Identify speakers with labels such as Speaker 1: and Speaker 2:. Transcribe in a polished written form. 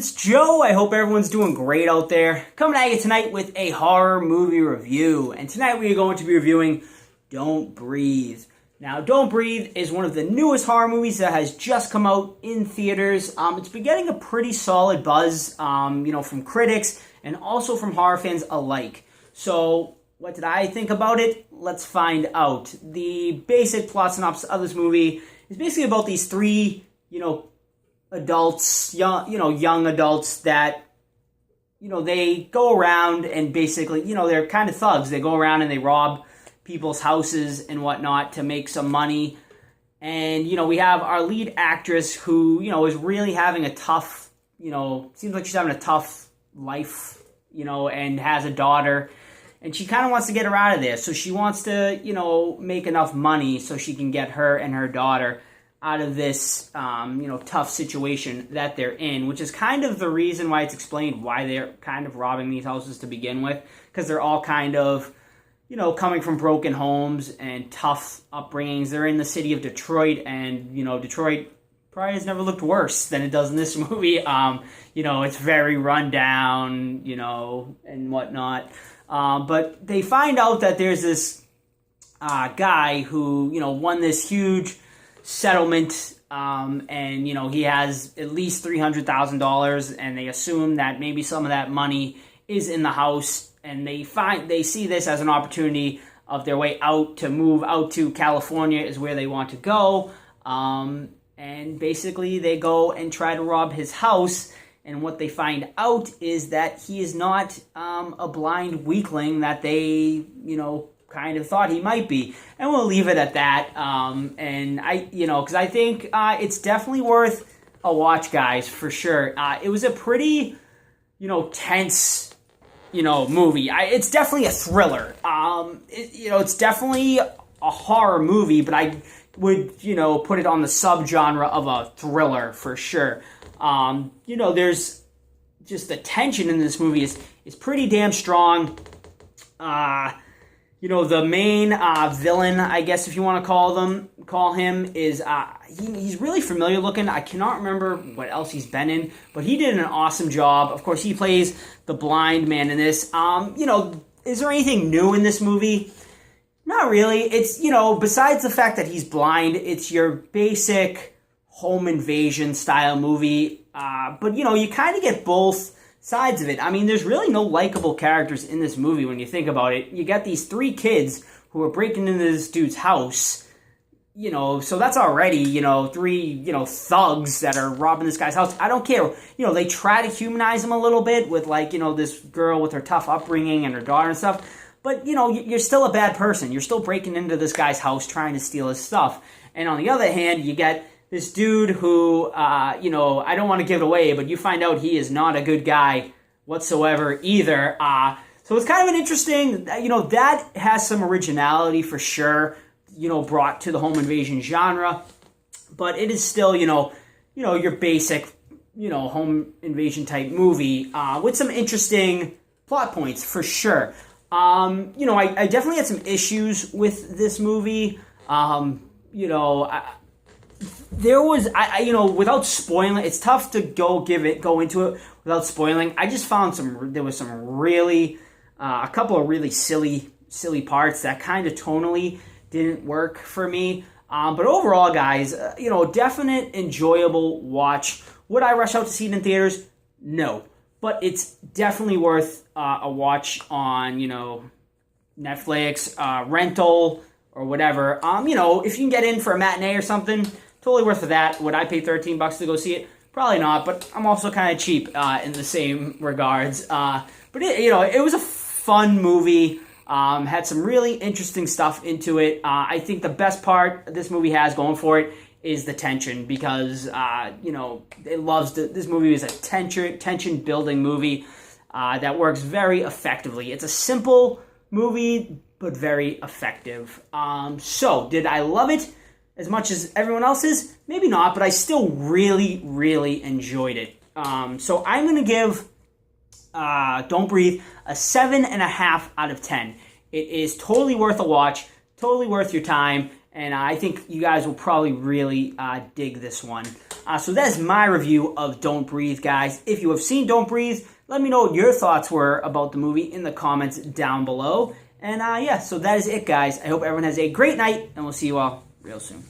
Speaker 1: it's Joe. I hope everyone's doing great out there. Coming at you tonight with a horror movie review. And tonight we are going to be reviewing Don't Breathe. Now, Don't Breathe is one of the newest horror movies that has just come out in theaters. It's been getting a pretty solid buzz, from critics and also from horror fans alike. So, what did I think about it? Let's find out. The basic plot synopsis of this movie is basically about these three, adults, young adults that, they go around and basically, they're kind of thugs. They go around and they rob people's houses and whatnot to make some money. And, we have our lead actress who, is really having a tough, seems like she's having a tough life, and has a daughter. And she kind of wants to get her out of there. So she wants to, make enough money so she can get her and her daughter out of this, tough situation that they're in, which is kind of the reason why it's explained why they're kind of robbing these houses to begin with, because they're all kind of, coming from broken homes and tough upbringings. They're in the city of Detroit, and, Detroit probably has never looked worse than it does in this movie. It's very run down, and whatnot. But they find out that there's this guy who, won this huge settlement, and he has at least $300,000, and they assume that maybe some of that money is in the house, and they see this as an opportunity of their way out to move out to California is where they want to go, and basically they go and try to rob his house, and what they find out is that he is not a blind weakling that they kind of thought he might be. And we'll leave it at that. And because I think it's definitely worth a watch, guys, for sure. It was a pretty, tense, movie. It's definitely a thriller. It's definitely a horror movie, but I would, put it on the subgenre of a thriller for sure. There's just the tension in this movie is pretty damn strong. The main villain, I guess if you want to call him, is he's really familiar looking. I cannot remember what else he's been in, but he did an awesome job. Of course, he plays the blind man in this. Is there anything new in this movie? Not really. It's, besides the fact that he's blind, it's your basic home invasion style movie. But, you kind of get both sides of it. I mean, there's really no likable characters in this movie when you think about it. You got these three kids who are breaking into this dude's house, so that's already, three, thugs that are robbing this guy's house. I don't care. They try to humanize him a little bit with, this girl with her tough upbringing and her daughter and stuff. But, you're still a bad person. You're still breaking into this guy's house trying to steal his stuff. And on the other hand, you get this dude who, I don't want to give it away, but you find out he is not a good guy whatsoever either. So it's kind of an interesting, that has some originality for sure, brought to the home invasion genre. But it is still, your basic, home invasion type movie with some interesting plot points for sure. I definitely had some issues with this movie. There was, without spoiling, it's tough to go into it without spoiling. I just found there was some really, a couple of really silly parts that kind of tonally didn't work for me. But overall, guys, definite enjoyable watch. Would I rush out to see it in theaters? No. But it's definitely worth a watch on, Netflix, rental, or whatever. If you can get in for a matinee or something, totally worth that. Would I pay $13 to go see it? Probably not, but I'm also kind of cheap in the same regards. But it was a fun movie. Had some really interesting stuff into it. I think the best part this movie has going for it is the tension, because this movie is a tension building movie that works very effectively. It's a simple movie, but very effective. So, did I love it as much as everyone else is? Maybe not, but I still really, really enjoyed it. So I'm going to give Don't Breathe a 7.5 out of 10. It is totally worth a watch, totally worth your time, And I think you guys will probably really dig this one. So that is my review of Don't Breathe, guys. If you have seen Don't Breathe, let me know what your thoughts were about the movie in the comments down below. And yeah, so that is it, guys. I hope everyone has a great night, and we'll see you all real soon.